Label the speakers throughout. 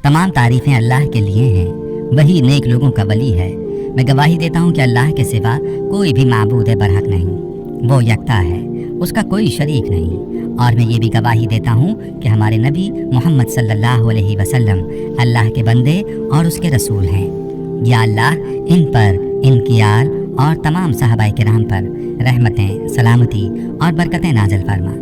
Speaker 1: तमाम तारीफ़ें अल्लाह के लिए हैं, वही नेक लोगों का वली है। मैं गवाही देता हूँ कि अल्लाह के सिवा कोई भी माबूद बरहक नहीं, वो यकता है, उसका कोई शरीक नहीं। और मैं ये भी गवाही देता हूँ कि हमारे नबी मोहम्मद सल्लल्लाहु अलैहि वसल्लम अल्लाह के बंदे और उसके रसूल हैं। या अल्लाह इन पर, इनकी आल और तमाम सहाबाए किराम पर रहमतें, सलामती और बरकतें नाज़िल फरमा।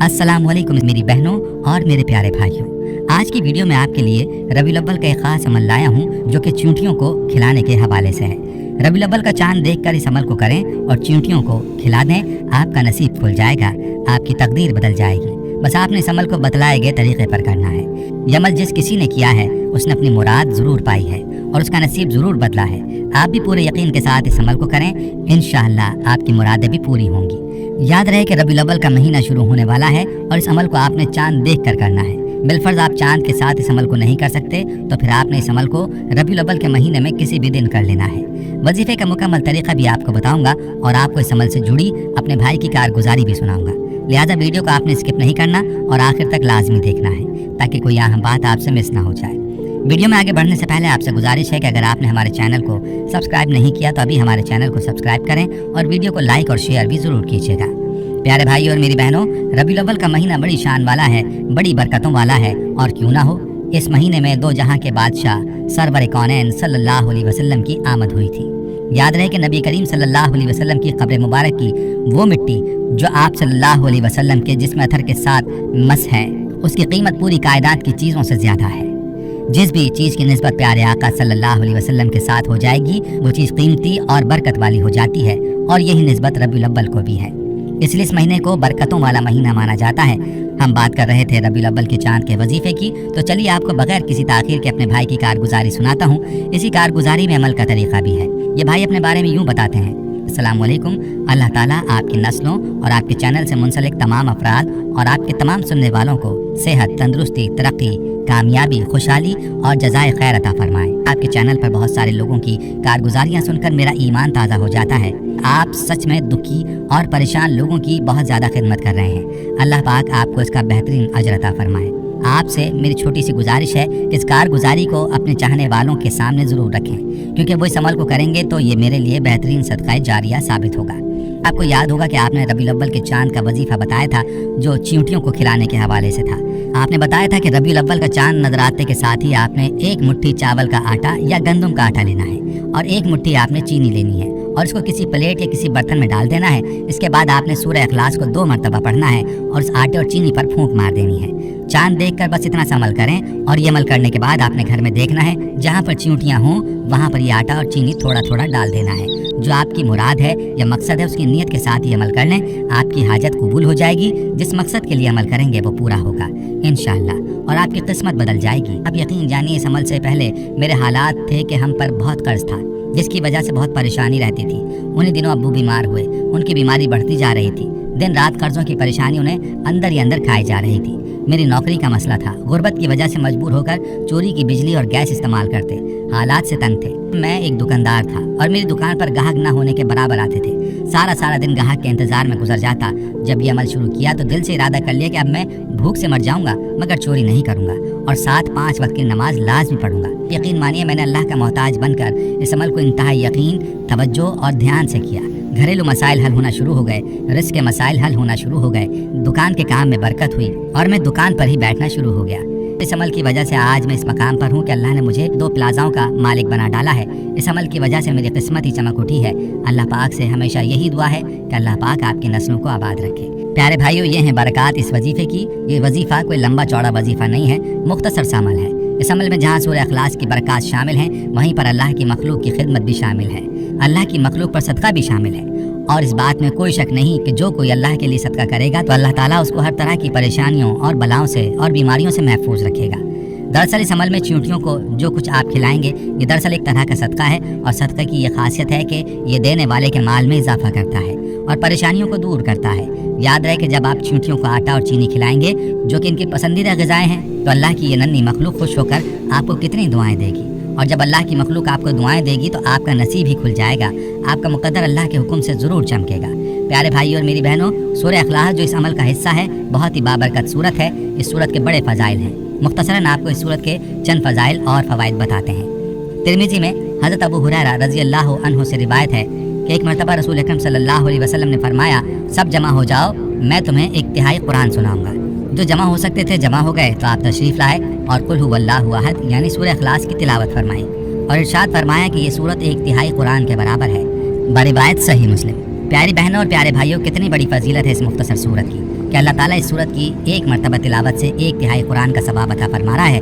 Speaker 1: अस्सलामु अलैकुम मेरी बहनों और मेरे प्यारे भाइयों। आज की वीडियो में आपके लिए रबीउल अव्वल का एक ख़ास अमल लाया हूँ जो कि चींटियों को खिलाने के हवाले से है। रबीउल अव्वल का चांद देखकर इस अमल को करें और चींटियों को खिला दें, आपका नसीब खुल जाएगा, आपकी तकदीर बदल जाएगी। बस आपने इस अमल को बतलाए गए तरीके पर करना है। ये अमल जिस किसी ने किया है उसने अपनी मुराद ज़रूर पाई है और उसका नसीब ज़रूर बदला है। आप भी पूरे यकीन के साथ इस अमल को करें, इंशाअल्लाह आपकी मुरादें भी पूरी होंगी। याद रहे कि रबीउल अव्वल का महीना शुरू होने वाला है और इस अमल को आपने चांद देख कर करना है। बिलफर्ज आप चांद के साथ इस अमल को नहीं कर सकते तो फिर आपने इस अमल को रबीउल अव्वल के महीने में किसी भी दिन कर लेना है। वजीफे का मुकम्मल तरीका भी आपको बताऊंगा और आपको इस अमल से जुड़ी अपने भाई की कारगुजारी भी सुनाऊंगा। लिहाजा वीडियो को आपने स्किप नहीं करना और आखिर तक लाजमी देखना है ताकि कोई अहम बात आपसे मिस ना हो जाए। वीडियो में आगे बढ़ने से पहले आपसे गुजारिश है कि अगर आपने हमारे चैनल को सब्सक्राइब नहीं किया तो अभी हमारे चैनल को सब्सक्राइब करें और वीडियो को लाइक और शेयर भी ज़रूर कीजिएगा। प्यारे भाई और मेरी बहनों, रबीउल अव्वल का महीना बड़ी शान वाला है, बड़ी बरकतों वाला है और क्यों ना हो, इस महीने में दो जहां के बादशाह सरवर कौनैन सल्लल्लाहु अलैहि वसल्लम की आमद हुई थी। याद रहे कि नबी करीम सल्लल्लाहु अलैहि वसल्लम की कब्र मुबारक की वो मिट्टी जो आप सल्लल्लाहु अलैहि वसल्लम के जिस्म अतहर के साथ मस है, उसकी कीमत पूरी कायनात की चीज़ों से ज़्यादा है। जिस भी चीज़ की निस्बत प्यारे आका सल्लल्लाहु अलैहि वसल्लम के साथ हो जाएगी वो चीज़ कीमती और बरकत वाली हो जाती है और यही निस्बत रबीउल अव्वल को भी है। इसलिए इस महीने को बरकतों वाला महीना माना जाता है। हम बात कर रहे थे रबीउल अव्वल के चांद के वजीफे की, तो चलिए आपको बगैर किसी ताखीर के अपने भाई की कारगुजारी सुनाता हूँ। इसी कारगुजारी में अमल का तरीका भी है। ये भाई अपने बारे में यूँ बताते हैं, अस्सलामु अलैकुम, अल्लाह ताला आपकी नस्लों और आपके चैनल से मुंसलिक तमाम अफराद और आपके तमाम सुनने वालों को सेहत, तंदुरुस्ती, तरक्की, कामयाबी, खुशहाली और जज़ाए खैर अता फरमाए। आपके चैनल पर बहुत सारे लोगों की कारगुजारियाँ सुनकर मेरा ईमान ताज़ा हो जाता है। आप सच में दुखी और परेशान लोगों की बहुत ज़्यादा खिदमत कर रहे हैं। अल्लाह पाक आपको इसका बेहतरीन अजर अता फरमाए। आपसे मेरी छोटी सी गुजारिश है कि इस कारगुजारी को अपने चाहने वालों के सामने ज़रूर रखें, क्योंकि वो इस अमल को करेंगे तो ये मेरे लिए बेहतरीन सदक़ाए जारिया साबित होगा। आपको याद होगा कि आपने रबीउल अव्वल के चांद का वजीफा बताया था जो चींटियों को खिलाने के हवाले से था। आपने बताया था कि रबीउल अव्वल का चांद नजर आते के साथ ही आपने एक मुट्ठी चावल का आटा या गंदम का आटा लेना है और एक मुट्ठी आपने चीनी लेनी है और इसको किसी प्लेट या किसी बर्तन में डाल देना है। इसके बाद आपने सूरह इखलास को 2 मरतबा पढ़ना है और उस आटे और चीनी पर फूंक मार देनी है। चांद देखकर बस इतना सा अमल करें और ये अमल करने के बाद आपने घर में देखना है जहाँ पर चींटियाँ हों वहाँ पर ये आटा और चीनी थोड़ा थोड़ा डाल देना है। जो आपकी मुराद है या मकसद है उसकी नीयत के साथ ही अमल कर लें, आपकी हाजत कबूल हो जाएगी। जिस मकसद के लिए अमल करेंगे वो पूरा होगा इंशाअल्लाह और आपकी किस्मत बदल जाएगी। अब यकीन जानिए, इस अमल से पहले मेरे हालात थे कि हम पर बहुत कर्ज था जिसकी वजह से बहुत परेशानी रहती थी। उन्हीं दिनों अब्बू बीमार हुए, उनकी बीमारी बढ़ती जा रही थी। दिन रात कर्जों की परेशानी उन्हें अंदर ही अंदर खाई जा रही थी। मेरी नौकरी का मसला था, गुर्बत की वजह से मजबूर होकर चोरी की बिजली और गैस इस्तेमाल करते, हालात से तंग थे। मैं एक दुकानदार था और मेरी दुकान पर ग्राहक ना होने के बराबर आते थे। सारा दिन ग्राहक के इंतजार में गुजर जाता। जब ये अमल शुरू किया तो दिल से इरादा कर लिया कि अब मैं भूख से मर जाऊंगा मगर चोरी नहीं करूंगा और 7-5 वक्त की नमाज लाजमी पढ़ूंगा। यकीन मानिए, मैंने अल्लाह का मोहताज बनकर इस अमल को इंतहाई यकीन, तवज्जो और ध्यान से किया। घरेलू मसाइल हल होना शुरू हो गए, रिस्क के मसाइल हल होना शुरू हो गए, दुकान के काम में बरकत हुई और मैं दुकान पर ही बैठना शुरू हो गया। इस अमल की वजह से आज मैं इस मकाम पर हूँ कि अल्लाह ने मुझे 2 प्लाजाओं का मालिक बना डाला है। इस अमल की वजह से मेरी किस्मत ही चमक उठी है। अल्लाह पाक से हमेशा यही दुआ है कि अल्लाह पाक आपकी नस्लों को आबाद रखे। प्यारे भाइयों, ये हैं बरक़ात इस वजीफे की। ये वजीफा कोई लंबा चौड़ा वजीफा नहीं है, मुख्तसर सा अमल है। इस अमल में जहाँ सूरह इखलास की बरक़ात शामिल हैं, वहीं पर अल्लाह की मखलूक की खिदमत भी शामिल है, अल्लाह की मखलूक पर सदका भी शामिल है। और इस बात में कोई शक नहीं कि जो कोई अल्लाह के लिए सदका करेगा तो अल्लाह ताला उसको हर तरह की परेशानियों और बलाओं से और बीमारियों से महफूज रखेगा। दरअसल इस अमल में चींटियों को जो कुछ आप खिलाएंगे ये दरअसल एक तरह का सदका है और सदक़े की ये खासियत है कि ये देने वाले के माल में इजाफा करता है और परेशानियों को दूर करता है। याद रहे कि जब आप चींटियों को आटा और चीनी खिलाएंगे जो कि इनकी पसंदीदा ग़िज़ाएँ हैं तो अल्लाह की ये नन्ही मखलूक खुश होकर आपको कितनी दुआएं देगी और जब अल्लाह की मखलूक आपको दुआएं देगी तो आपका नसीब ही खुल जाएगा, आपका मुक़द्दर अल्लाह के हुक्म से ज़रूर चमकेगा। प्यारे भाई और मेरी बहनों, सूरह इखलास जो इस अमल का हिस्सा है बहुत ही बाबरकत सूरत है। इस सूरत के बड़े फ़ज़ाइल हैं। मुख्तसरन आपको इस सूरत के चंद फ़ज़ाइल और फ़वाइद बताते हैं। तिरमिज़ी में हज़रत अबू हुरैरा रज़ी अल्लाह अन्हु से रिवायत है कि एक मरतबा रसूल अकरम सल्लल्लाहु अलैहि वसल्लम ने फरमाया, सब जमा हो जाओ, मैं तुम्हें एक तिहाई कुरान सुनाऊंगा। जो जमा हो सकते थे जमा हो गए, तो आप तशरीफ़ लाए और कुल हुवल्लाहु अहद यानी सूरह इखलास की तिलावत फरमाई और इरशाद फरमाया कि ये सूरत एक तिहाई कुरान के बराबर है। बरिवायत सही मुस्लिम। प्यारी बहनों और प्यारे भाइयों, कितनी बड़ी फजीलत है इस मुख्तसर सूरत की कि अल्लाह ताला इस सूरत की एक मरतबा तिलावत से एक तिहाई कुरान का सवाब अता फरमा रहा है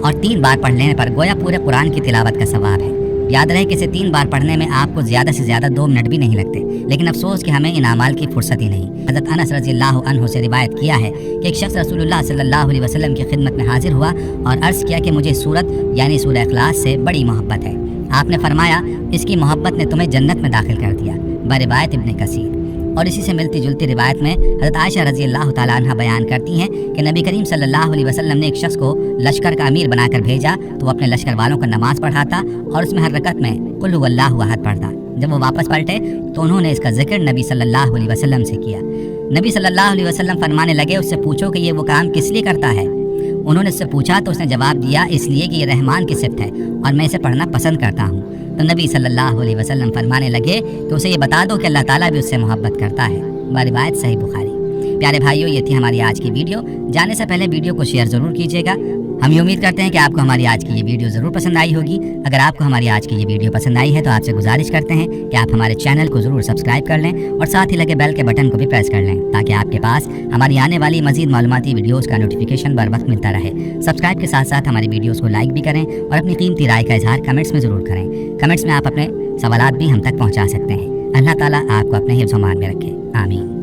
Speaker 1: और 3 बार पढ़ लेने पर गोया पूरे कुरान की तिलावत का सवाब है। याद रहे कि इसे 3 बार पढ़ने में आपको ज़्यादा से ज़्यादा 2 मिनट भी नहीं लगते, लेकिन अफसोस कि हमें इन अमाल की फुर्सत ही नहीं। हज़रत अनस रज़ी अल्लाह अन्हु से रिवायत किया है कि एक शख्स रसूलुल्लाह सल्लल्लाहु अलैहि वसल्लम की खिदमत में हाजिर हुआ और अर्ज़ किया कि मुझे सूरत यानी सूरह इखलास से बड़ी मोहब्बत है। आपने फरमाया, इसकी मोहब्बत ने तुम्हें जन्नत में दाखिल कर दिया। बरिवायत इब्न कसीर। और इसी से मिलती जुलती रिवायत में हज़रत आयशा रज़ी अल्लाह ताला अन्हा बयान करती हैं कि नबी करीम सल्लल्लाहु अलैहि वसल्लम ने एक शख्स को लश्कर का अमीर बनाकर भेजा तो वो अपने लश्कर वालों को नमाज पढ़ाता और उसमें हर रकत में कुल हुवल्लाहु अहद पढ़ता। जब वो वापस पलटे तो उन्होंने इसका जिक्र नबी सल्लल्लाहु अलैहि वसल्लम से किया। नबी सल्लल्लाहु अलैहि वसल्लम फरमाने लगे, उससे पूछो कि ये वो काम किस लिए करता है। उन्होंने उससे पूछा तो उसने जवाब दिया, इसलिए कि ये रहमान की सिफ़त है और मैं इसे पढ़ना पसंद करता हूँ। तो नबी सल्लल्लाहु अलैहि वसल्लम फरमाने लगे कि उसे ये बता दो कि अल्लाह ताला भी उससे मोहब्बत करता है। बरिवायत सही बुखारी। प्यारे भाइयों, ये थी हमारी आज की वीडियो। जाने से पहले वीडियो को शेयर ज़रूर कीजिएगा। हम ये उम्मीद करते हैं कि आपको हमारी आज की ये वीडियो ज़रूर पसंद आई होगी। अगर आपको हमारी आज की ये वीडियो पसंद आई है तो आपसे गुजारिश करते हैं कि आप हमारे चैनल को ज़रूर सब्सक्राइब कर लें और साथ ही लगे बेल के बटन को भी प्रेस कर लें ताकि आपके पास हमारी आने वाली मज़ीद मालूमाती वीडियोज़ का नोटिफिकेशन बर वक्त मिलता रहे। सब्सक्राइब के साथ साथ हमारी वीडियोज़ को लाइक भी करें और अपनी कीमती राय का इजहार कमेंट्स में ज़रूर करें। कमेंट्स में आप अपने सवालात भी हम तक पहुँचा सकते हैं। अल्लाह ताला आपको अपने हिफ्ज़-ओ-मान में रखे। आमीन।